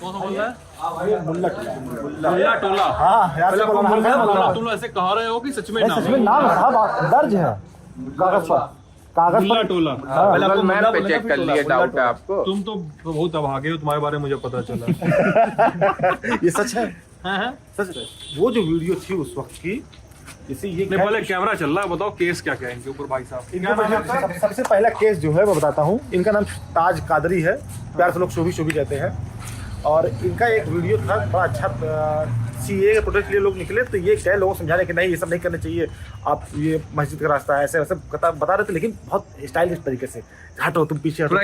कौन सा बोल रहा है? मुल्ला टोला। हाँ, यहाँ से बोला मुल्ला टोला ऐसे कह रहे हो कि सच में नाम सच में नाम है साहब, दर्ज है कागज पर मुल्ला टोला। पहले आपको मैप पे चेक कर लिए, डाउट है आपको। तुम तो बहुत अभागे हो, तुम्हारे बारे में मुझे पता चला। ये सच है, हाँ सच है। वो जो वीडियो थी उस वक्त की, जैसे ये नहीं, पहले कैमरा चल रहा है, बताओ केस क्या क्या है इनके ऊपर भाई साहब? इनका सबसे पहला केस जो है वो बताता हूँ। इनका नाम ताज कादरी है, प्यार से लोग शोभी कहते हैं। और इनका एक वीडियो था बड़ा अच्छा, सीए के प्रोटेस्ट के लिए लोग निकले, तो ये कई लोगों को समझा रहे कि नहीं ये सब नहीं करना चाहिए, आप ये मस्जिद का रास्ता है, ऐसे वैसे बता रहे थे, लेकिन बहुत स्टाइलिश तरीके से, हटो तुम पीछे हटो।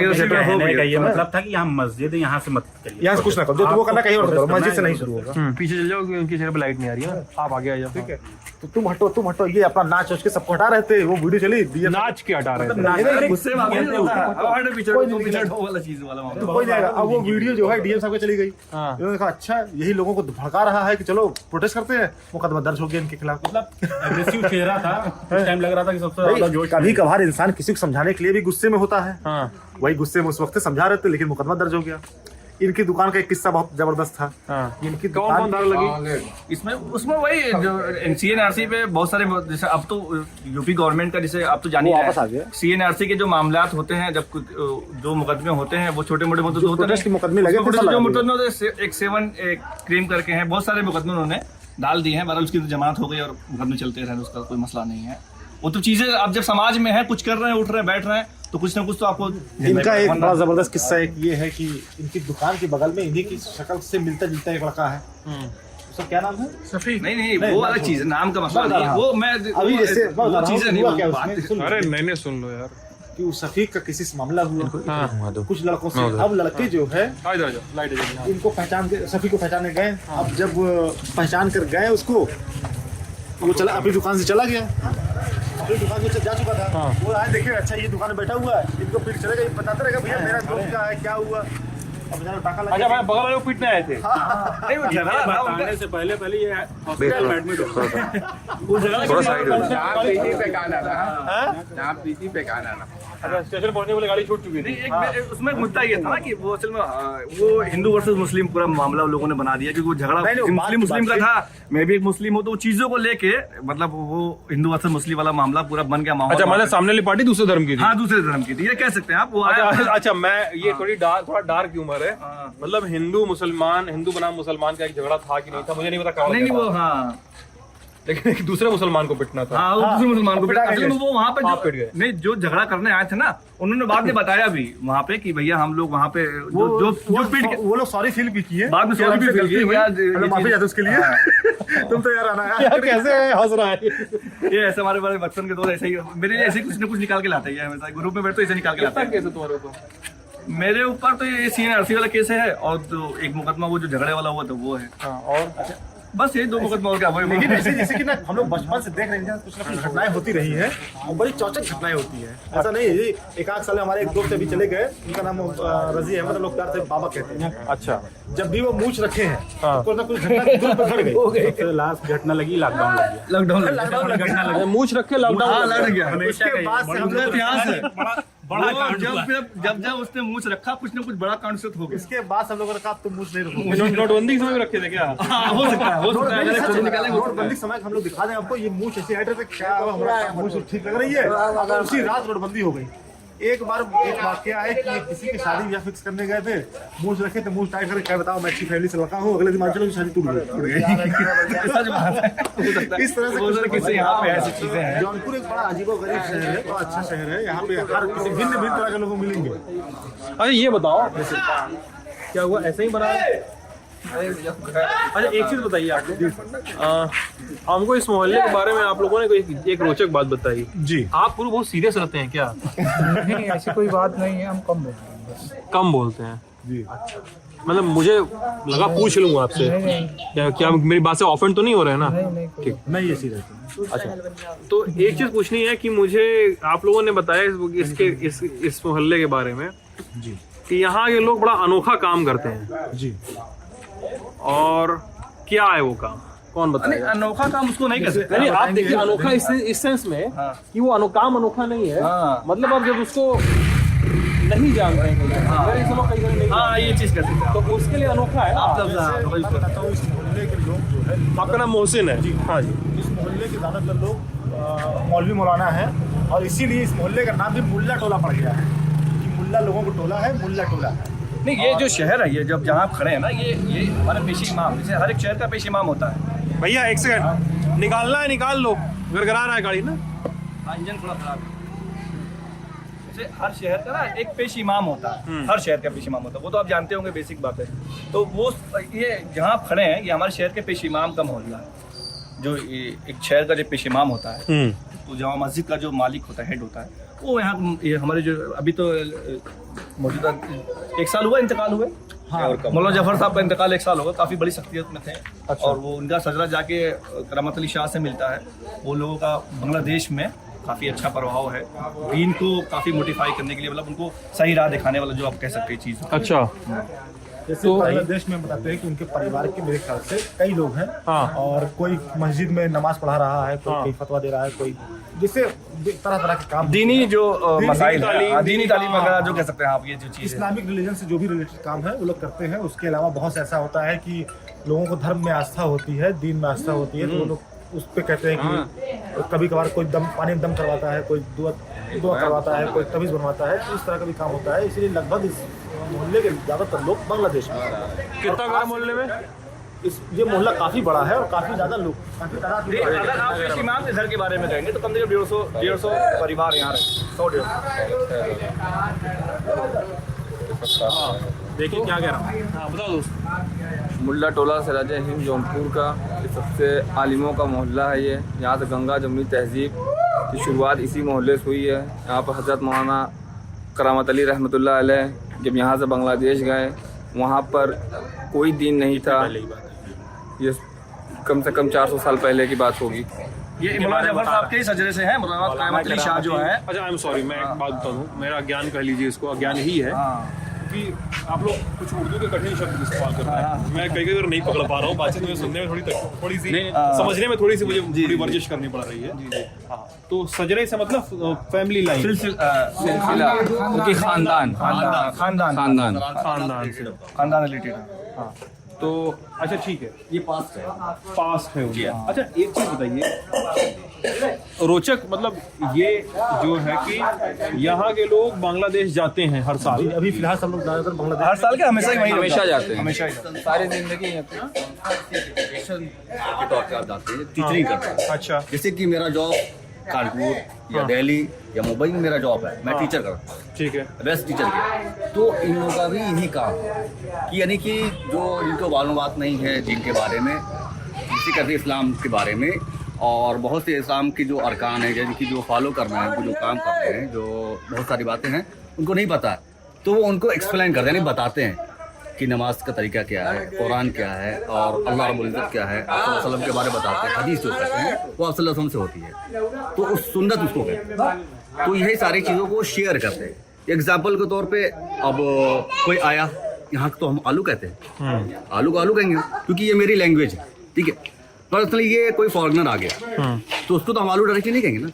ये मतलब था कि यहाँ मस्जिद है, यहाँ से मत करिए, यहाँ से कुछ ना करो, जो तुमको करना कहीं और करो, मस्जिद से नहीं शुरू होगा। पीछे चल जाओ, उनके चेहरे पे लाइट नहीं आ रही है, आप आगे आ जाओ। ठीक है, तो तुम हटो, ये अपना नाच उसके सबको हटा रहे थे, वो वीडियो चली, नाच के हटा रहे थे। कोई नहीं आएगा। अब वो वीडियो जो है डीएम साहब के चली गई, इन्होंने कहा अच्छा यही लोगों को भड़का रहा है कि चलो प्रोटेस्ट करते हैं, मुकदमा दर्ज हो गया इनके खिलाफ। मतलब एग्रेसिव चेहरा था, उस टाइम लग रहा था कि सबसे ज्यादा जोश। कभी कभार इंसान किसी को समझाने के लिए भी गुस्से में होता है, वही गुस्से में उस वक्त समझा रहे थे, लेकिन मुकदमा दर्ज हो गया। इनकी दुकान का एक किस्सा बहुत जबरदस्त था। इनकी कौन दार लगी इसमें, उसमें वही जो सीएनआरसी पे बहुत सारे, जैसे अब तो यूपी गवर्नमेंट का, जैसे अब तो जान ही वापस आ गया। सीएनआरसी के जो मामलात होते हैं, जब जो मुकदमे होते हैं वो छोटे मोटे मुकदमे होते हैं, मुकदमे लगे थे, जो मुकदमे होते हैं, एक 7 क्रीम करके हैं, बहुत सारे मुकदमे उन्होंने डाल दिए हैं। बहरहाल उसकी जमानत हो गई और मुकदमे चलते रहे, उसका कोई मसला नहीं है। वो तो चीजें अब जब समाज में है, कुछ कर रहे हैं, उठ रहे हैं, बैठ रहे हैं, तो कुछ ना कुछ तो आपको। इनका एक बड़ा जबरदस्त किस्सा एक ये है कि इनकी दुकान के बगल में इन्हीं की शक्ल से मिलता जुलता एक लड़का है, उसका क्या नाम है? सफी। नहीं वो अलग चीज है, नाम का मसला नहीं है, वो मैं अभी जैसे वो चीजें नहीं। अरे नहीं सुन लो यार कि उस सफीक का किसी से मामला हुआ कुछ लड़कों से। अब लड़के जो है इनको पहचान के, सफीक को पहचानने गए। अब जब पहचान कर गए उसको, वो चला अपनी दुकान से चला गया, अपनी दुकान से जा चुका था। वो आए देखे अच्छा ये दुकान में बैठा हुआ है, इनको फिर चले गए, बताते रहेगा भैया मेरा दोस्त का है, क्या हुआ। अब जरा टाका लगा। अच्छा, मैं बगल वाले को पीटने आए थे। नहीं वो बताने से पहले ये हॉस्पिटल में एडमिट हो गया। वो जगह थोड़ा साइड हो जाओ, पीछे पे कान आना, हां पीछे पे कान आना। अच्छा, स्टेशन पहुंचने वाली गाड़ी छूट चुकी थी। एक उसमें मुद्दा ये था ना कि वो असल में वो हिंदू वर्सेस मुस्लिम पूरा मामला लोगों ने बना दिया, क्योंकि वो झगड़ा मुस्लिम का था, मैं भी एक मुस्लिम हूँ, तो चीजों को लेके मतलब वो हिंदू वर्सेस मुस्लिम वाला मामला पूरा बन गया माहौल। अच्छा, मतलब सामने वाली पार्टी दूसरे धर्म की थी? हाँ, दूसरे धर्म की थी, ये कह सकते हैं आप। वो अच्छा, मैं ये थोड़ा डार्क ह्यूमर है, मतलब हिंदू बनाम मुसलमान का एक झगड़ा था कि नहीं था, मुझे नहीं पता। नहीं वो, हाँ, लेकिन एक दूसरे मुसलमान को पिटना था। हाँ, वो दूसरे मुसलमान को पिटा। वो वहाँ पे पिट गए। नहीं, जो झगड़ा करने आए थे ना, उन्होंने बाद में बताया भी वहाँ पे कि भैया हम लोग वहाँ पे जो पीट के, वो लोग सॉरी फील भी किए, बाद में सॉरी भी फील किए, माफी चाहते उसके लिए। तुम तो यार आना यार कैसे हंस रहा है ये ऐसे हमारे बड़े बचपन के दोस्त ऐसे ही मेरे लिए ऐसे कुछ ना कुछ निकाल के लाते हैं, हमेशा ग्रुप में बैठते ऐसे निकाल के लाते हैं। कैसे तुम्हारे ऊपर? मेरे ऊपर तो ये सीएनआरसी वाला केस है, और जो एक मुकदमा वो जो झगड़े वाला हुआ था वो है। और बस ये 2 मुकदमा हो गया। लेकिन जैसे कि ना हम लोग बचपन से देख रहे हैं कुछ ना कुछ घटनाएं होती रही है, और बड़ी चौचक घटनाएं होती है। ऐसा नहीं है, एक आध साल हमारे एक दोस्त अभी चले गए, उनका नाम रजी अहमद, लोग प्यार से बाबा कहते हैं। अच्छा, जब भी वो मूछ रखे हैं कुछ ना कुछ घटना पर घट गई। लास्ट घटना लगी लॉकडाउन लग गया। मूछ रखे लॉकडाउन लग गया। उसके बाद से हम लोग इतिहास है बड़ा, जब उसने मूछ रखा कुछ ना कुछ बड़ा कांड से हो गया। इसके बाद हम लोगों ने कहा तुम मूछ नहीं रखोगे। नोटबंदी के समय रखे थे क्या? हो सकता है। नोटबंदी समय हम लोग दिखा दें आपको, ये मूछ ऐसे हट रहे थे, क्या हमारा मूछ ठीक लग रही है। उसी रात नोटबंदी हो गई। एक बार एक वाकया है कि किसी की शादी ब्याह फिक्स करने गए थे, मूछ रखे थे, मूछ टाइट करके क्या बताओ मैं अच्छी फैमिली से लड़का हूँ, अगले दिन मान चलो शादी टूट गई। सच बात है। इस तरह से किसी यहाँ पे ऐसी चीजें हैं। जौनपुर एक बड़ा अजीबो-गरीब शहर है, बड़ा अच्छा शहर है, यहाँ पे हर किसी भिन्न भिन्न तरह के लोग मिलेंगे। अच्छा, ये बताओ क्या हुआ, ऐसे ही बना है? अच्छा, एक चीज बताइए आपको, हमको इस मोहल्ले के बारे में आप लोगों ने कोई एक रोचक बात बताई जी। आप पूरे बहुत सीरियस रहते हैं क्या? नहीं, ऐसी कोई बात नहीं है, हम कम बोलते हैं बस। कम बोलते हैं जी। मतलब मुझे लगा पूछ लूंगा आपसे, क्या मेरी बात से ऑफेंड तो नहीं हो रहे हैं ना? नहीं, ठीक, नहीं ऐसी रहती। अच्छा, तो एक चीज पूछनी है कि मुझे आप लोगों ने बताया इस मोहल्ले के बारे में जी कि यहाँ के लोग बड़ा अनोखा काम करते हैं जी। और क्या है वो काम, कौन बताएगा? अनोखा काम उसको नहीं कर सकते। नहीं, आप देखिए अनोखा इस सेंस में कि वो काम अनोखा नहीं है, मतलब आप जब उसको नहीं जानते हैं, हाँ, ये चीज कर सकते हैं तो उसके लिए अनोखा है ना। आप मैं बताता हूँ, इस मोहल्ले के लोग जो है, आपका नाम मोहसिन है? हाँ जी। इस मोहल्ले के ज़्यादातर लोग मौलवी मौलाना है, और इसीलिए इस मोहल्ले का नाम भी मुल्ला टोला पड़ गया है कि मुल्ला लोगों को टोला है, मुल्ला टोला है। नहीं, ये जो शहर है, ये जब जहाँ आप खड़े हैं ना, ये हमारा पेशी इमाम, जैसे हर एक शहर का पेशी इमाम होता है। भैया एक सेकंड, निकालना है निकाल लो, गरगरा रहा है गाड़ी ना। इंजन थोड़ा खराब है। जैसे हर शहर का ना एक पेश इमाम होता है, हर शहर का पेश इमाम होता है, वो तो आप जानते होंगे, बेसिक बात है। तो वो ये जहाँ आप खड़े हैं, ये हमारे शहर के पेश इमाम का मोहल्ला है। जो एक शहर का जो पेश इमाम होता है, तो जहाँ मस्जिद का जो मालिक होता है, हेड होता है, वो यहाँ ये हमारे जो अभी तो मौजूदा 1 साल हुआ इंतकाल हुए। हाँ, मौलाना जफर साहब का इंतकाल 1 साल होगा, काफ़ी बड़ी शख्सियत में थे। अच्छा। और वो उनका सजरा जाके करामत अली शाह से मिलता है। वो लोगों का बांग्लादेश में काफ़ी अच्छा प्रभाव है, दीन को काफ़ी मोटिफाई करने के लिए, मतलब उनको सही राह दिखाने वाला जो आप कह सकते हैं चीज़। अच्छा। जैसे बांग्लादेश में बताते हैं कि उनके परिवार के मेरे ख्याल से कई लोग हैं। हाँ। और कोई मस्जिद में नमाज पढ़ा रहा है, कोई फतवा दे रहा है, कोई जिससे तरह तरह के काम, दीनी जो मसाइल है, दीनी तालीम हाँ। वगैरह जो कह सकते हैं आप, ये जो चीज़ इस्लामिक रिलीजन से जो भी रिलेटेड काम है वो लोग करते हैं। उसके अलावा बहुत से ऐसा होता है कि लोगों को धर्म में आस्था होती है, दीन में आस्था होती है, तो वो लोग उस पर कहते हैं कि कभी कभार कोई पानी में दम करवाता है, कोई दुआ करवाता है, कोई तवीज़ बनवाता है, तो इस तरह का भी काम होता है। इसलिए लगभग इस मोहल्ले के ज़्यादातर लोग बांग्लादेश में। कितना घर मोहल्ले में? ये मोहल्ला काफ़ी बड़ा है और काफ़ी ज़्यादा लोग, काफ़ी तादाद में। अगर आप पेश इमाम के घर के बारे में कहेंगे तो कम से कम 150 परिवार यहाँ रहते, 100-150। देखिए क्या कह रहा हूँ। हाँ बताओ दोस्त। मुल्ला टोला सिराज हिंद जौनपुर का ये सबसे आलिमों का मोहल्ला है। ये यहाँ से गंगा जमुनी तहजीब की शुरुआत इसी मोहल्ले से हुई है। यहाँ पर हज़रत मौलाना करामत अली रहमतुल्लाह अलैह जब यहाँ से बांग्लादेश गए, वहाँ पर कोई दीन नहीं था। ये कम से कम 400 साल पहले की बात होगी। ये मौलाना जफर साहब के ही सजरे से है। मौलाना करामत अली शाह जो है, अच्छा आई एम सॉरी, मैं एक बात बता दूँ, मेरा अज्ञान कह लीजिए इसको, अज्ञान ही है कि आप लोग कुछ उर्दू के कठिन शब्द इस्तेमाल करते हैं। मैं कई बार नहीं पकड़ पा रहा हूँ, बातचीत में सुनने में थोड़ी सी समझने में थोड़ी सी मुझे थोड़ी वर्जिश करनी पड़ रही है। हाँ, तो सजरे से मतलब फैमिली लाइन, सिलसिला उनकी खानदान रिलेटेड। हाँ तो अच्छा ठीक है, ये पास्ट है उनका। अच्छा एक चीज़ बताइए रोचक, मतलब ये जो है कि यहाँ के लोग बांग्लादेश जाते हैं हर साल। अभी फिलहाल सब लोग ज़्यादातर बांग्लादेश हर साल के हमेशा जाते हैं, हमेशा सारी जिंदगी के तौर पे आप जाते हैं, टीचरिंग करते हैं। अच्छा, जैसे कि मेरा जॉब कानपुर या दिल्ली या मुंबई में मेरा जॉब है, मैं टीचर करता हूँ, ठीक है, बेस्ट टीचर के। तो इन लोगों का भी यही काम है कि यानी कि जो जिनको मालूमात नहीं है दीन के बारे में, किसी कहते हैं इस्लाम के बारे में, और बहुत से इस्लाम की जो अरकान है, यानी कि जो फॉलो करना है, उनको जो काम करते हैं, जो बहुत सारी बातें हैं उनको नहीं पता, तो वो उनको एक्सप्लेन करते हैं, यानी बताते हैं कि नमाज का तरीका क्या है, कुरान क्या है, और अल्लाह रब्बुल इज़्ज़त क्या है, आप वसल्लम के बारे में बताते हैं। हदीस जो कहते हैं वो आप सल्लल्लाहु अलैहि वसल्लम से होती है, तो उस सुन्नत उसको कहते हैं। तो यही सारी चीज़ों को शेयर करते हैं। एग्जाम्पल के तौर पे अब कोई आया, यहाँ तो हम आलू कहते हैं, आलू को आलू कहेंगे क्योंकि ये मेरी लैंग्वेज है, ठीक है। पर्सनली ये कोई फॉरेनर आ गया तो उसको तो हम आलू डायरेक्टली नहीं कहेंगे ना,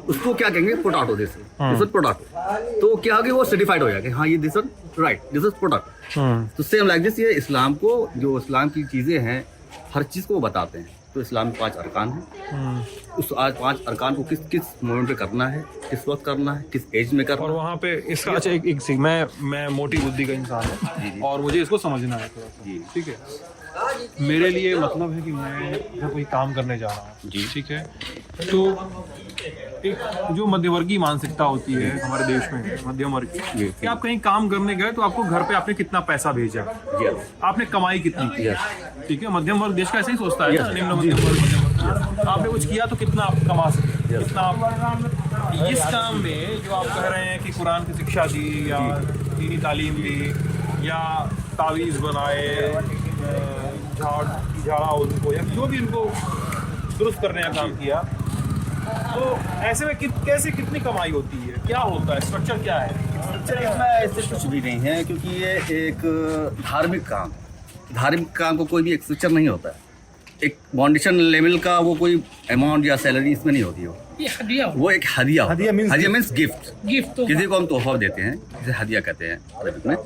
उसको क्या कहेंगे, पोटैटो, दिस इज पोटैटो। तो क्या होगा, वो सर्टिफाइड हो जाएगा, हाँ ये this is right, this is potato. तो सेम लाइक दिस, ये इस्लाम को, जो इस्लाम की चीज़ें हैं, हर चीज़ को वो बताते हैं। तो इस्लाम में 5 अरकान हैं, उस आज 5 अरकान को किस किस मोमेंट पे करना है, किस वक्त करना है, किस एज में करना और है। वहाँ पे इसका अच्छा एक मैं मोटी बुद्धि का इंसान हूँ और मुझे इसको समझना है थोड़ा सा, ठीक है। मेरे लिए मतलब है कि मैं अगर कोई काम करने जा रहा हूँ, ठीक है, तो एक जो मध्यवर्गीय मानसिकता होती है हमारे देश में, मध्यम वर्ग की, कि आप कहीं काम करने गए तो आपको घर पे आपने कितना पैसा भेजा, आपने कमाई कितनी की, ठीक है। मध्यम वर्ग देश का ऐसे ही सोचता है ना, निम्न मध्यम वर्ग। आपने कुछ किया तो कितना आप कमा सकते, कितना आप इस काम में जो आप कह रहे हैं कि कुरान की शिक्षा दी या दीनी तालीम दी या तावीज़ बनाए, झाड़ा उनको या जो भी उनको दुरुस्त करने का काम किया, तो ऐसे में कैसे कितनी कमाई होती है, क्या होता है, स्ट्रक्चर क्या है? स्ट्रक्चर इसमें ऐसे कुछ भी नहीं है, क्योंकि ये एक धार्मिक काम है। धार्मिक काम को कोई भी एक स्ट्रक्चर नहीं होता है, एक फाउंडेशन लेवल का वो कोई अमाउंट या सैलरी इसमें नहीं होती हो। ये हदिया वो एक हदिया होता है। हदिया means हदिया मीन्स गिफ्ट। गिफ्ट तो किसी को हम तोहफा देते हैं, जिसे हदिया कहते हैं अरबिक में।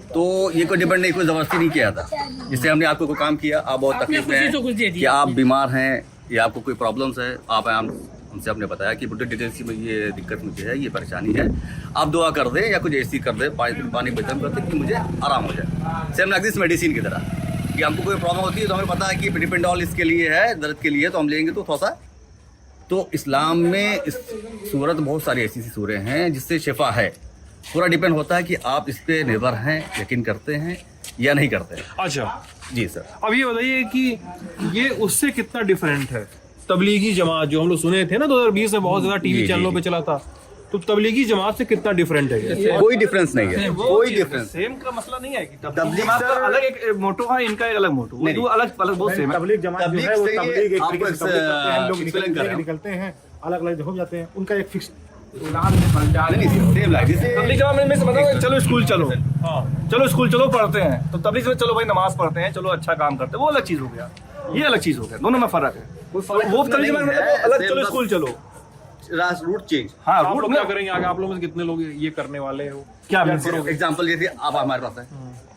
तो ये कोई डिपेंड नहीं, कोई जबरदस्ती नहीं किया था। जिससे हमने आपको कोई काम किया, आप बहुत तकलीफ में खुशी तो कुछ दे हैं दी। कि आप बीमार हैं या आपको कोई प्रॉब्लम्स है, आप हमसे आपने बताया कि बुढ़े डिटेल्स में ये दिक्कत मुझे है, ये परेशानी है, आप दुआ कर दें या कुछ ऐसी कर दें, पानी बचन कर दें कि मुझे आराम हो जाए। सेम लाइक दिस मेडिसिन की तरह कि हमको कोई प्रॉब्लम होती है तो हमें पता है कि डिपेंडॉल इसके लिए है, दर्द के लिए, तो हम लेंगे तो थोड़ा सा। तो इस्लाम में इस सूरत बहुत सारी ऐसी सूरतें हैं जिससे शिफा है। पूरा डिपेंड होता है कि आप इस पे निर्भर हैं, यकीन करते हैं या नहीं करते हैं। अच्छा, जी सर। अब ये बताइए कि ये उससे कितना डिफरेंट है? तबलीगी जमात जो हम लोग सुने थे ना 2020 में बहुत ज्यादा टीवी जी, चैनलों जी। पे चला था, तो तबलीगी जमात से कितना डिफरेंट है ये? कोई डिफरेंस नहीं है, कोई डिफरेंस। सेम का मसला नहीं है कि तबलीग जमात का सर- अलग एक मोटो है, इनका एक अलग मोटो, वो नहीं, दो अलग अलग बहुत सेम है। तबलीग जमात जो तबलीग है वो से ये तबलीग एक आपको तरीके से तबलीग करते हैं, हम लोग explain कर रहा हूं। निकलते हैं अलग अलग हो जाते हैं, उनका एक फिक्स सेम लाइक जैसे तबलीग जमात में से बताओ, चलो स्कूल चलो, चलो स्कूल चलो पढ़ते हैं, तो तबलीग में चलो भाई नमाज पढ़ते हैं, चलो अच्छा काम करते हैं, वो अलग चीज हो गया, ये अलग चीज हो गया, दोनों में फर्क है। वो तबलीग जमात में अलग, चलो स्कूल चलो। Route change. हाँ, आप रूट लोग में क्या करेंगे आगे? आप लोगों में से कितने लोग ये करने वाले हो? क्या एग्जाम्पल जैसे आप हमारे पास है,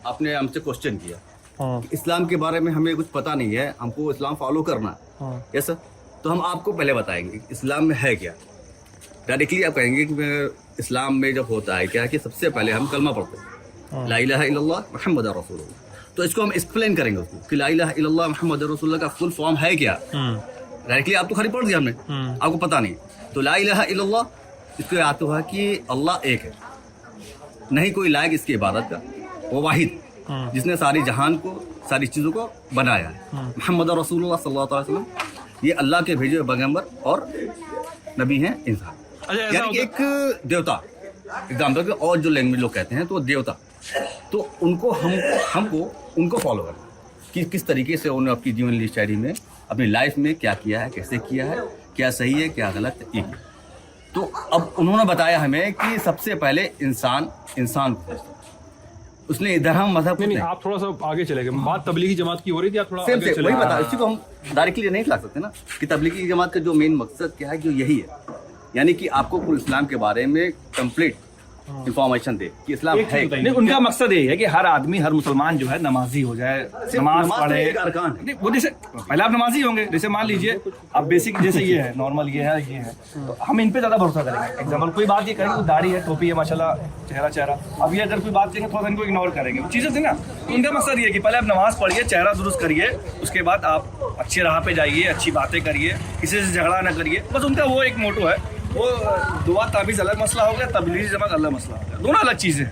आपने हमसे क्वेश्चन किया कि इस्लाम के बारे में हमें कुछ पता नहीं है, हमको इस्लाम फॉलो करना है, यस सर। तो हम आपको पहले बताएंगे इस्लाम में है क्या। डायरेक्टली आप कहेंगे कि इस्लाम में जब होता है क्या कि सबसे पहले हम कलमा पढ़ते हैं, ला इलाहा इल्लल्लाह मुहम्मद रसूलुल्लाह। तो इसको हम एक्सप्लेन करेंगे उसको कि ला इलाहा इल्लल्लाह मुहम्मद रसूलुल्लाह का फुल फॉर्म है क्या। डायरेक्टली आप तो खाली पढ़ दिया हमने, आपको पता नहीं। तो ला इलाहा इल्लल्लाह इसको याद हुआ कि अल्लाह एक है, नहीं कोई लायक इसकी इबादत का, वो वाहिद जिसने सारी जहान को, सारी चीज़ों को बनाया है। मोहम्मद रसूलुल्लाह सल्लल्लाहु अलैहि वसल्लम ये अल्लाह के भेजे हुए पैगंबर और नबी हैं इंसान। अच्छा, ऐसा यानी कि एक देवता एग्जाम्पल के, और जो लैंग्वेज लोग कहते हैं तो देवता, तो उनको हमको उनको फॉलो करना कि किस तरीके से उन्होंने अपनी जीवन शैली में अपनी लाइफ में क्या किया है, कैसे किया है, क्या सही है क्या गलत है, ये। तो अब उन्होंने बताया हमें कि सबसे पहले इंसान को, उसने धर्म मजहब नहीं, आप थोड़ा सा आगे चले गए। बात तबलीगी जमात की हो रही थी, आप थोड़ा सेम आगे से चले वही गए। बता, इसी को हम डायरेक्टली नहीं ला सकते ना कि तबलीगी जमात का जो मेन मकसद क्या है, जो यही है, यानी कि आपको कुल इस्लाम के बारे में कंप्लीट इंफॉर्मेशन दे कि इस्लाम एक चीज़ है। बताइए। नहीं, उनका मकसद यही है कि हर आदमी, हर मुसलमान जो है नमाजी हो जाए, नमाज नमाज पढ़े। तो एक अरकान है। नहीं, वो जैसे पहले आप नमाजी होंगे, जैसे मान लीजिए अब बेसिक जैसे ये है, नॉर्मल ये है, तो हम इन पे ज्यादा भरोसा करेंगे। एग्जाम्पल कोई बात ये करेंगे, दाढ़ी है, टोपी है, माशाल्लाह, चेहरा। अब ये अगर कोई बात करेंगे थोड़ा सा इनको इग्नोर करेंगे, वो चीजें थी ना। तो उनका मकसद ये है कि पहले आप नमाज पढ़िए, चेहरा दुरुस्त करिए, उसके बाद आप अच्छी राह पे जाइए, अच्छी बातें करिए, किसी से झगड़ा ना करिए। बस उनका वो एक मोटो है। वो दुआ ताबीज़ अलग मसला हो गया, तबलीगी जमात अलग मसला हो गया, दोनों अलग चीजें,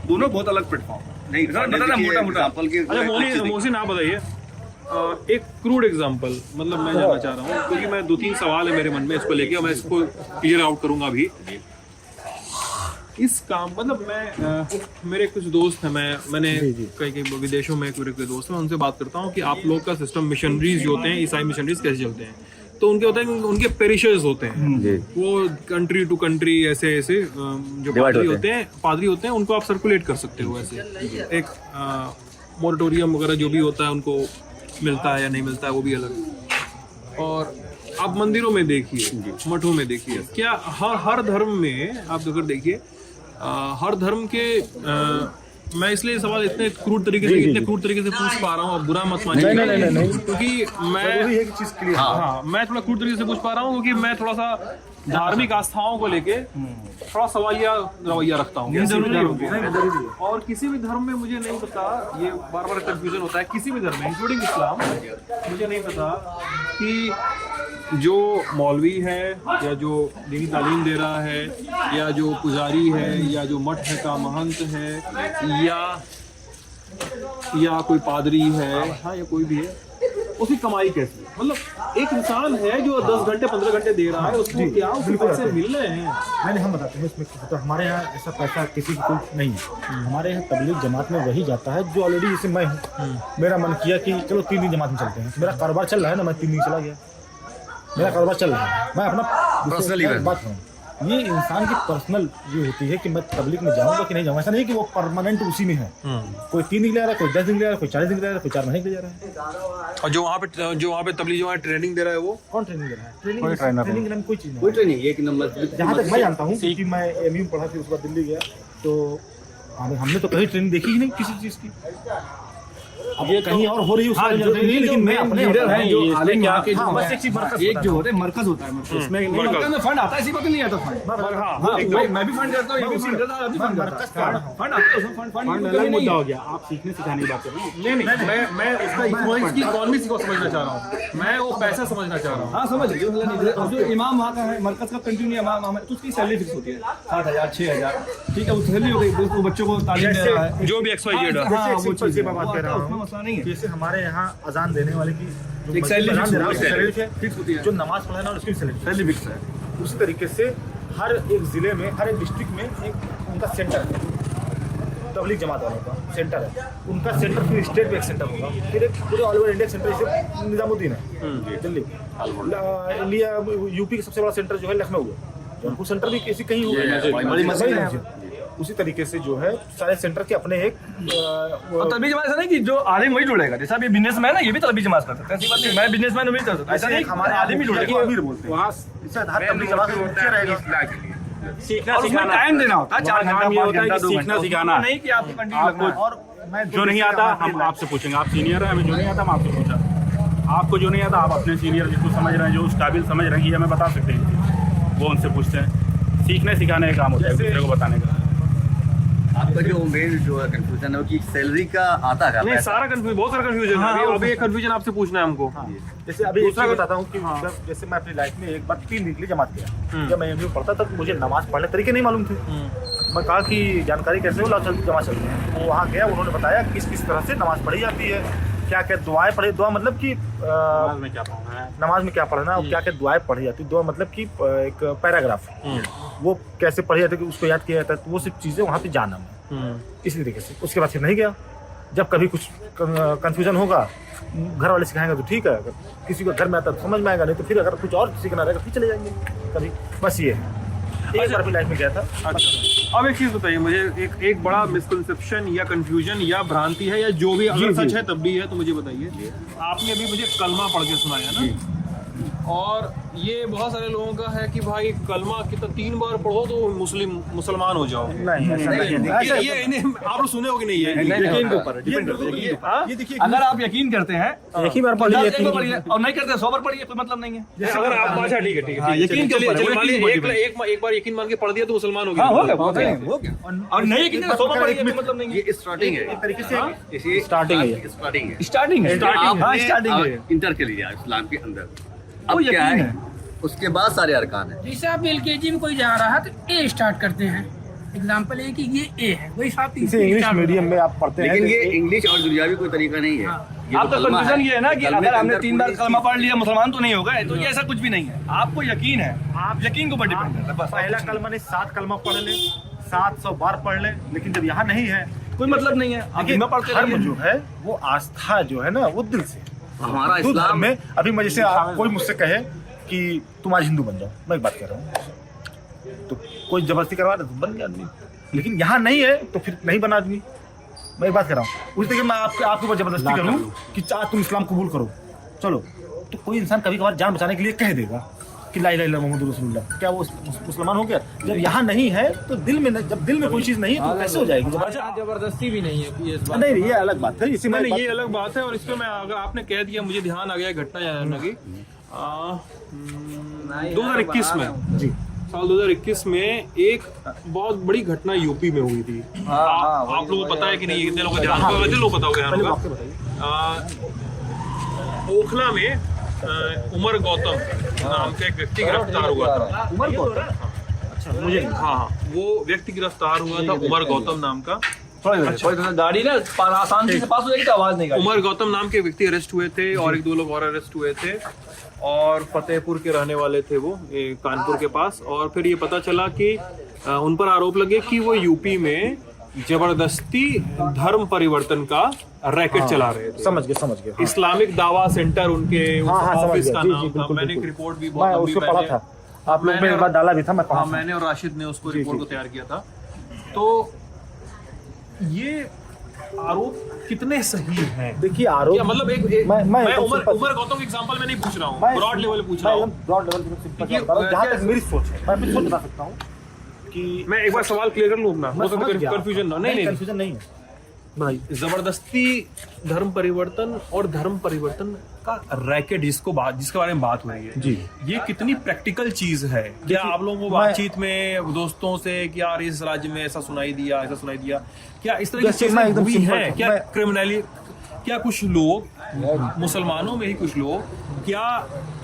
दोनों बहुत अलग प्लेटफॉर्म। नहीं मोटा अच्छा, मोहसिन आप बताइए एक क्रूड एग्जांपल, मतलब मैं जानना चाह रहा हूँ क्योंकि मैं 2-3 सवाल है मेरे मन में इसको लेके, मैं इसको क्लियर आउट करूंगा अभी। इस काम मतलब मैं मेरे कुछ दोस्त हैं, मैंने कई विदेशों में कोई दोस्त हैं, उनसे बात करता हूँ कि आप लोग का सिस्टम मिशनरीज जो होते हैं, ईसाई मिशनरीज कैसे चलते हैं। तो उनके होता है कि उनके पेरिशर्स होते हैं, वो कंट्री टू कंट्री ऐसे जो पादरी होते हैं उनको आप सर्कुलेट कर सकते हो। ऐसे एक मोरेटोरियम वगैरह जो भी होता है उनको मिलता है या नहीं मिलता है, वो भी अलग। और आप मंदिरों में देखिए, मठों में देखिए, क्या हर धर्म में आप अगर देखिए, हर धर्म के मैं इसलिए सवाल इतने क्रूड तरीके से पूछ पा रहा हूँ, अब बुरा मत मानिए, क्योंकि मैं थोड़ा क्रूड तरीके से पूछ पा रहा हूँ क्योंकि मैं थोड़ा सा धार्मिक आस्थाओं को लेके थोड़ा सवालिया रवैया रखता हूँ। और किसी भी धर्म में मुझे नहीं पता, ये बार बार कंफ्यूजन होता है, किसी भी धर्म में इंक्लूडिंग इस्लाम, मुझे नहीं पता कि जो मौलवी है या जो दीनी तालीम दे रहा है या जो पुजारी है या जो मठ है का महंत है या कोई पादरी है, हाँ, या कोई भी है, उसकी कमाई कैसी है? मतलब एक इंसान है जो 10 घंटे 15 घंटे दे रहा है, उसको क्या उसके पैसे मिल रहे हैं? नहीं, हम बताते हैं इसमें। तो हमारे यहाँ ऐसा पैसा किसी को नहीं है। हमारे यहाँ तबलीग जमात में वही जाता है जो ऑलरेडी, जैसे मैं हूँ, मेरा मन किया कि चलो 3 दिन जमात में चलते हैं, मेरा कारोबार चल रहा है ना, मैं 3 दिन चला गया, मेरा कारोबार चल रहा है, मैं अपना पर्सनली बात हूँ, ये इंसान की पर्सनल ये होती है कि मैं तबलीग में जाऊंगा कि नहीं जाऊंगा। ऐसा नहीं कि वो परमानेंट उसी में है। कोई 3 दिन ले रहा है, कोई 10 दिन ले रहा है, कोई 40 दिन ले रहा है, कोई 4 महीने के लिए जा रहा है। और जो वहाँ पे तबलीग जो ट्रेनिंग दे रहा है वो कौन ट्रेनिंग दे रहा है? ट्रेनिंग में कोई चीज़ नहीं। कोई ट्रेनिंग एक नंबर। जहाँ तक मैं जानता हूँ कि मैं MU में पढ़ा फिर उसके बाद दिल्ली गया, तो हमने तो कहीं ट्रेनिंग देखी ही नहीं किसी चीज़ की। अब ये कहीं और हो रही है उसका नहीं, लेकिन मैं अपने लीडर हैं जो आलिम यहाँ के हाँ, बस एक चीज़ एक जो होते हैं मरकज होता है, उसमें मरकज में फंड आता है, इसी वक्त नहीं आता फंड। मैं भी फंड करता हूँ, ये भी फंड करता है, आप भी फंड करता है। फंड आता है, उसमें फंड अलग मुद्दा हो गया। आप सीखने सिखाने की बात कर रहे हैं। नहीं मैं उसका इकोनॉमी को समझना चाह रहा हूँ, मैं वो पैसा समझना चाह रहा हूँ। हाँ समझ गए। जो इमाम वहाँ का है, मरकज का कंटिन्यू इमाम है, तो उसकी सैलरी फिक्स होती है 7,000 6,000, ठीक है, वो सैलरी हो गई, वो बच्चों को तालीम दे रहा है, जो भी XYZ है। हाँ वो चीज़ की बात कर रहा उसमें हूँ। मसला नहीं है। जैसे हमारे यहाँ अजान देने वाले की जो एक सैलरी अजान दे रहा है, फिक्स सैलरी फिक्स होती है, जो नमाज पढ़ाना उसकी सैलरी फिक्स है। उसी तरीके से हर एक ज़िले में, हर एक डिस्ट्रिक्ट में एक उनका सेंटर है, तबलीग जमात वालों का सेंटर है। उनका सेंटर फिर स्टेट में एक सेंटर होगा, फिर एक पूरे ऑल ओवर इंडिया सेंटर जैसे निजामुद्दीन है दिल्ली, इंडिया UP का सबसे बड़ा सेंटर जो है लखनऊ है, जौनपुर सेंटर भी किसी कहीं होगा। उसी तरीके से जो है सारे सेंटर के अपने एक और तभी जमात ऐसा नहीं कि जो आलिम वही जुड़ेगा, जैसा अभी बिजनेसमैन है, ये भी तभी जमात कर सकता है। ऐसी बात नहीं, मैं बिजनेसमैन नहीं कर सकता, ऐसा नहीं हमारे आलिम ही जुड़ेगा। अमीर बोलते हैं वहाँ तबलीग जमात में मुख्य रहेगा। सीखना और उसमें सिखाना टाइम देना होता है, 4 घंटा काम ये 5 होता है घंटा कि 2 सीखना घंटा, सिखाना। नहीं कि आपको कंटिन्यू लगना है। और मैं जो नहीं आता हम आपसे पूछेंगे। आप सीनियर हैं, हमें जो नहीं आता हम आपसे पूछा। आपको जो नहीं आता आप अपने सीनियर जिसको समझ रहे हैं, जो उस काबिल समझ रहे हैं कि हमें बता सकते हैं, वो उनसे पूछते हैं। सीखने सिखाने का काम होता है, एक दूसरे को बताने का। आपका जो मेन जो कंफ्यूजन है वो कि सैलरी का आता है नहीं सारा कंफ्यूजन, बहुत सारा कंफ्यूजन है। अभी एक कंफ्यूजन आपसे पूछना है हमको। जैसे अभी एक चीज़ बताता हूँ कि मतलब जैसे मैं अपनी लाइफ में एक बार 3 दिन के लिए जमात गया। जब मैं MU पढ़ता तब मुझे नमाज पढ़ने तरीके नहीं मालूम थे। मैं कहा कि जानकारी कैसे हो, लाओ जमा चलते हैं। वो वहाँ गया, उन्होंने बताया किस किस तरह से नमाज पढ़ी जाती है, क्या क्या दुआएं पढ़ी। दुआ मतलब कि नमाज में क्या पढ़ना है, नमाज में क्या पढ़ना और क्या क्या दुआएं पढ़ी जाती है। दुआ मतलब कि एक पैराग्राफ वो कैसे पढ़ी जाती है, उसको याद किया जाता है, तो वो सब चीज़ें वहाँ पे जाना है इसी तरीके से। उसके बाद फिर नहीं गया। जब कभी कुछ कंफ्यूजन होगा घर वाले सिखाएंगे तो ठीक है, अगर किसी को घर में आता तो समझ में आएगा, नहीं तो फिर अगर कुछ और सीखना रहेगा फिर चले जाएंगे कभी। बस ये है, एक बार अपनी लाइफ में गया था। अब एक चीज बताइए मुझे, एक बड़ा मिसकंसेप्शन या कंफ्यूजन या भ्रांति है या जो भी, अगर सच है तब भी है तो मुझे बताइए। आपने अभी मुझे कलमा पढ़ के सुनाया ना, और ये बहुत सारे लोगों का है कि भाई कलमा कितना 3 बार पढ़ो तो मुसलमान हो जाओ। नहीं ऐसा नहीं है। ये आप लोग सुने हो कि नहीं है? यकीन के ऊपर डिपेंड करता है। ये देखिए, अगर आप यकीन करते हैं एक ही बार पढ़ लिया, 10 बार पढ़िए और नहीं करते 100 बार पढ़िए, कोई मतलब नहीं है। अगर आप अच्छा ठीक है हाँ, यकीन के ऊपर है, वो मान यकीन लीजिए के ऊपर एक बार यकीन मान के पढ़ दिया तो मुसलमान हो हाँ हो गया। गया और नहीं यकीन 100 बार पढ़िए, कोई मतलब नहीं है। ये स्टार्टिंग है, एक तरीके से स्टार्टिंग है, स्टार्टिंग है। स्टार्टिंग है, हाँ स्टार्टिंग है। इंटर के लिए इस्लाम के अंदर वो अब क्या यकीन है, है। उसके बाद सारे अरकान है। जैसे आप LKG में कोई जा रहा है तो A स्टार्ट करते हैं, एग्जाम्पल है कि ये A है, वही साथ इसे इंग्लिश मीडियम में आप पढ़ते हैं। लेकिन ये इंग्लिश और दुनियावी कोई तरीका नहीं है। ये आप तो कलमा कंफ्यूजन ये है ना कि कलमे अगर के हमने अंदर 3 बार पूरी कलमा पढ़ लिया मुसलमान तो नहीं हो गए, तो ये ऐसा कुछ भी नहीं है। आपको यकीन है, आप यकीन के ऊपर डिपेंड करता है बस। पहला कलमा नहीं 7 कलमा पढ़ ले, 700 बार पढ़ ले, लेकिन जब यहाँ नहीं है कोई मतलब नहीं है। आप देखिए, धर्म पढ़ते धर्म रहिए। जो है वो आस्था जो है ना वो दिल से। हमारा हिंदू धर्म इस्लाम में अभी मैं जैसे कोई मुझसे कहे कि तुम आज हिंदू बन जाओ, मैं एक बात कह रहा हूँ, तो कोई जबरदस्ती करवा दे तो बन गया आदमी, लेकिन यहाँ नहीं है तो फिर नहीं बना आदमी। मैं एक बात कर रहा हूँ, उस तरीके मैं आपके ऊपर जबरदस्ती करूँ कि तुम इस्लाम कबूल करो, चलो, तो कोई इंसान कभी कभार जान बचाने के लिए कह देगा कि ला इलाहा इल्लल्लाह मुहम्मदुर रसूलुल्लाह, क्या वो मुसलमान हो गया? जब यहाँ नहीं है तो दिल में, जब दिल में कोई चीज़ नहीं है तो कैसे हो जाएगी? जबरदस्ती भी नहीं है ये नहीं, ये अलग बात है। इसी में नहीं, ये अलग बात है। और इसमें मैं, अगर आपने कह दिया, मुझे ध्यान आ गया घटना जानने की। 2021 में जी, साल 2021 में एक बहुत बड़ी घटना यूपी में हुई थी। आप लोगों को पता है कि नहीं? कितने लोगों को ध्यान होगा? लोग पता होगा ध्यान होगा। ओखला में उमर गौतम नाम का एक व्यक्ति गिरफ्तार हुआ था। उमर गौतम, अच्छा मुझे हाँ, वो व्यक्ति गिरफ्तार हुआ था, उमर गौतम नाम का। गाड़ी ना आसान से पास हो जाएगी तो आवाज नहीं आएगी। उमर गौतम नाम के व्यक्ति अरेस्ट हुए थे और 1-2 लोग और अरेस्ट हुए थे, और फतेहपुर के रहने वाले थे वो, कानपुर के पास। और फिर ये पता चला कि उन पर आरोप लगे कि वो यूपी में जबरदस्ती धर्म परिवर्तन का रैकेट चला रहे थे। समझ गए। इस्लामिक दावा सेंटर उनके समझ ऑफिस गया। का जी, नाम था। बिल्कुल, मैंने एक बिल्कुल। रिपोर्ट भी मैं बहुत उसको पढ़ा था। आप लोग ने एक बार डाला भी था, मैं हाँ, पहुंचा। मैंने और राशिद ने उसको रिपोर्ट को तैयार किया था। तो ये आरोप कितने सही हैं? देखिए आरोप क्या मतलब एक मैं मैं एकदम उमर सिंपल- उमर गौतम के एग्जांपल में नहीं पूछ रहा हूँ, मैं- ब्रॉड लेवल पे पूछ रहा हूँ। ब्रॉड लेवल पे सिंपल देखिए, बात बता, जहाँ क्या- तक मेरी सोच है, मैं अपनी सोच बता सकता हूँ कि मैं एक बार सवाल क्लियर कर लूँ अपना, मैं हो सकता है समझ गया। कंफ्यूजन ना, नहीं कंफ्यूजन नहीं है भाई। जबरदस्ती धर्म परिवर्तन और धर्म परिवर्तन का रैकेट जिसके बारे में बात हो रही है जी। ये कितनी प्रैक्टिकल चीज है? क्या आप लोगों को बातचीत में दोस्तों से कि यार इस राज्य में ऐसा सुनाई दिया, ऐसा सुनाई दिया, क्या इस तरह की जैसे मैं चीजें एकदम हुई सिंपल हैं? हूँ, क्या मैं- क्रिमिनली, क्या कुछ लोग मुसलमानों में ही कुछ लोग क्या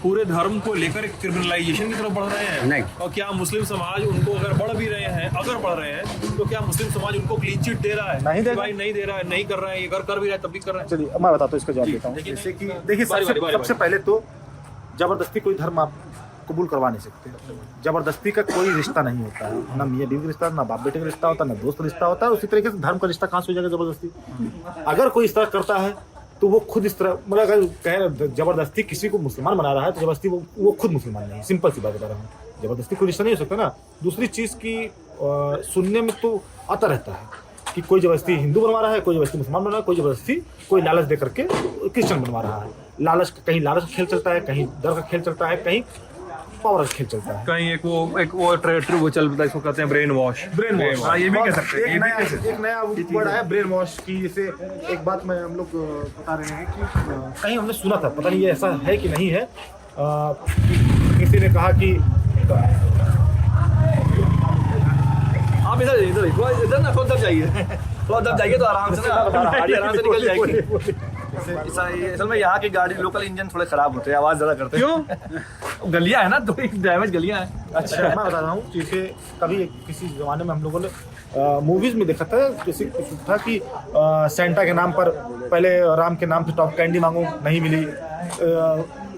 पूरे धर्म को लेकर क्रिमिनलाइजेशन की तरफ बढ़ रहे हैं? नहीं। और क्या मुस्लिम समाज उनको अगर बढ़ भी रहे हैं, अगर बढ़ रहे हैं, तो क्या मुस्लिम समाज उनको क्लीन चिट दे रहा है? नहीं दे कि रहा। भाई नहीं दे रहा है, नहीं कर रहे हैं, ये कर भी रहा है तब भी कर रहे हैं। चलिए मैं बताता हूँ, इसका जवाब देता हूँ। देखिए, जैसे कि बारी- देखिए बारी- बारी- सबसे पहले तो जबरदस्ती कोई धर्म आप कबूल करवा नहीं सकते। जबरदस्ती का कोई रिश्ता नहीं होता है, ना मियाँ बीवी का रिश्ता, ना बाप बेटे का रिश्ता होता है, ना दोस्त का रिश्ता होता है। उसी तरीके से धर्म का रिश्ता कहाँ से हो जाएगा जबरदस्ती? अगर कोई इस तरह करता है तो वो खुद इस तरह, मतलब अगर कहे जबरदस्ती किसी को मुसलमान बना रहा है तो जबरदस्ती वो खुद मुसलमान नहीं, सिंपल सी बात बता रहा हूँ। जबरदस्ती कोई रिश्ता नहीं हो सकता ना। दूसरी चीज़ की सुनने में तो आता रहता है कि कोई जबरदस्ती हिंदू बनवा रहा है, कोई जबरदस्ती मुसलमान बना रहा है, कोई जबरदस्ती कोई लालच दे करके क्रिश्चियन बनवा रहा है। लालच, कहीं लालच का खेल चलता है, कहीं डर का खेल चलता है, कहीं पावर का खेल चलता है। कहीं एक वो ट्रेटर वो चलता है, इसको कहते हैं ब्रेन वॉश। ब्रेन वॉश, हाँ, ये भी कह सकते हैं, ये भी कह सकते एक नया वर्ड आया ब्रेन वॉश की। जैसे एक बात मैं हम लोग बता रहे हैं कि कहीं हमने सुना था, पता नहीं ये ऐसा है कि नहीं है, किसी ने कहा कि आप इधर ना थोड़ा दब जाइए, थोड़ा दब जाइए तो आराम से ना गाड़ी आराम से निकल जाएगी। असल में यहाँ की गाड़ी लोकल इंजन थोड़े खराब होते हैं, आवाज ज्यादा करते हैं। क्यों? गलियां है ना, दो डैमेज गलियां हैं। अच्छा मैं बता रहा हूँ, जैसे कभी किसी जमाने में हम लोगों ने मूवीज में देखा था, जैसे कुछ था कि सेंटा के नाम पर पहले राम के नाम पे टॉप कैंडी मांगो, नहीं मिली।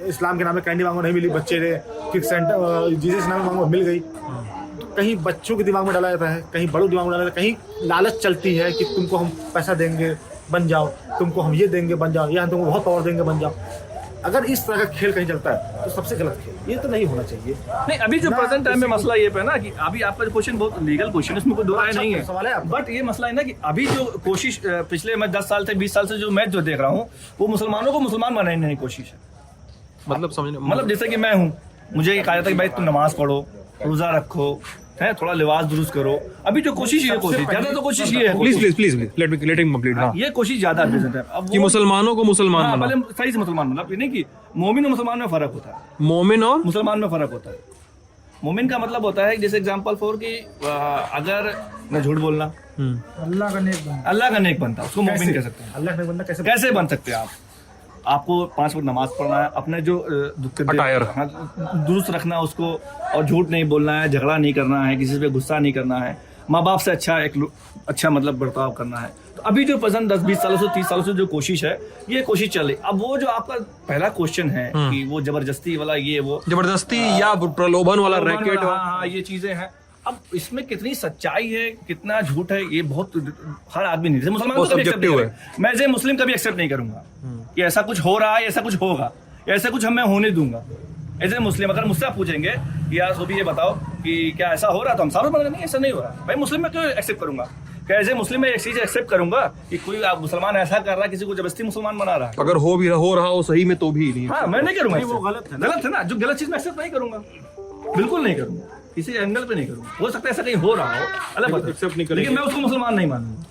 इस्लाम के नाम पे कैंडी मांगो, नहीं मिली बच्चे ने। फिर सेंटा जीसस के नाम पे मांगो, मिल गई। तो कहीं बच्चों के दिमाग में डाला जाता है, कहीं बड़ों दिमाग में डाला जाता है, कहीं लालच चलती है कि तुमको हम पैसा देंगे बन जाओ, तुमको हम ये देंगे बन जाओ, या तुमको बहुत पावर देंगे बन जाओ। अगर इस तरह का खेल कहीं चलता है तो सबसे गलत खेल, ये तो नहीं होना चाहिए। नहीं, अभी जो प्रेजेंट टाइम में मसला ये पे है ना कि अभी आपका जो क्वेश्चन बहुत लीगल क्वेश्चन है, इसमें कोई दो राय नहीं है। सवाल है आपका। बट ये मसला है ना कि अभी जो कोशिश पिछले मैं 10 साल से 20 साल से जो मैच जो देख रहा हूँ, वो मुसलमानों को मुसलमान बनाने की कोशिश है। मतलब समझने, मतलब जैसे कि मैं हूँ, मुझे ये कहा जाता है कि भाई तुम नमाज पढ़ो, रोजा रखो, है थोड़ा लिबास दुरुस्त करो। अभी जो कोशिश ये कोशिश ज्यादा तो कोशिश ये है, प्लीज लेट हिम कंप्लीट। हाँ, ये कोशिश ज्यादा है प्रेजेंट टाइम। अब कि मुसलमानों को मुसलमान हाँ, बनाओ। पहले सही से मुसलमान मतलब ये नहीं कि मोमिन और मुसलमान में फर्क होता है। मोमिन और मुसलमान में फर्क होता है। मोमिन का मतलब होता है जैसे एग्जांपल फॉर कि अगर न झूठ बोलना, अल्लाह का नेक बंदा। अल्लाह का नेक बनता है, उसको मोमिन कह सकते हैं। अल्लाह ने बंदा कैसे कैसे बन सकते हैं आप? आपको 5 वक्त नमाज पढ़ना है, अपने जो अटायर। दुरुस्त रखना उसको, और झूठ नहीं बोलना है, झगड़ा नहीं करना है, किसी पे गुस्सा नहीं करना है, माँ बाप से अच्छा मतलब बर्ताव करना है। तो अभी जो प्रेजेंट 10-20 सालों से 30 सालों से जो कोशिश है, ये कोशिश चल रही। अब वो जो आपका पहला क्वेश्चन है कि वो जबरदस्ती वाला, ये वो जबरदस्ती या प्रलोभन वाला रैकेट। हाँ, ये चीजें हैं। अब इसमें कितनी सच्चाई है, कितना झूठ है, ये बहुत हर आदमी नहीं, मुसलमान वो कभी accept नहीं subjective करेगा। मैं एज मुस्लिम कभी एक्सेप्ट नहीं करूंगा कि ऐसा कुछ हो रहा है, ऐसा कुछ होगा, ऐसा कुछ मैं होने दूंगा। एज ए मुस्लिम अगर मुझसे आप पूछेंगे कि यार सोभी ये बताओ कि क्या ऐसा हो रहा, तो हम सारे बोलेंगे नहीं ऐसा नहीं हो रहा। भाई मुस्लिम में क्यों एक्सेप्ट करूंगा? क्या एज ए मुस्लिम में एक चीज एक्सेप्ट करूंगा कि कोई मुसलमान ऐसा कर रहा है, किसी को जबरदस्ती मुसलमान बना रहा है। अगर हो रहा हो सही में तो भी नहीं। हाँ, मैं नहीं करूंगा। वो गलत है गलत है ना, जो गलत चीज मैं एक्सेप्ट नहीं करूंगा, बिल्कुल नहीं करूंगा, किसी एंगल पे नहीं करूंगा। हो सकता है ऐसा कहीं हो रहा हो, अलग बात है, एक्सेप्ट नहीं करेंगे। लेकिन मैं उसको मुसलमान नहीं मानूंगा।